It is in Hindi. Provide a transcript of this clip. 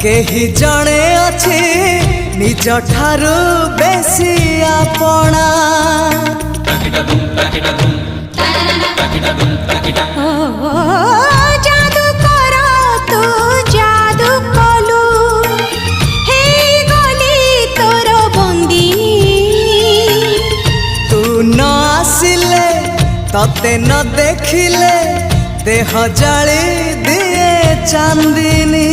केही जणे अछि निज ठारू बेसी आपणा। जादू कर तू जादू कलु हे गली तोर बंदिनी। तू न आसिले तते न देखिले देह जाली दिए चांदिनी।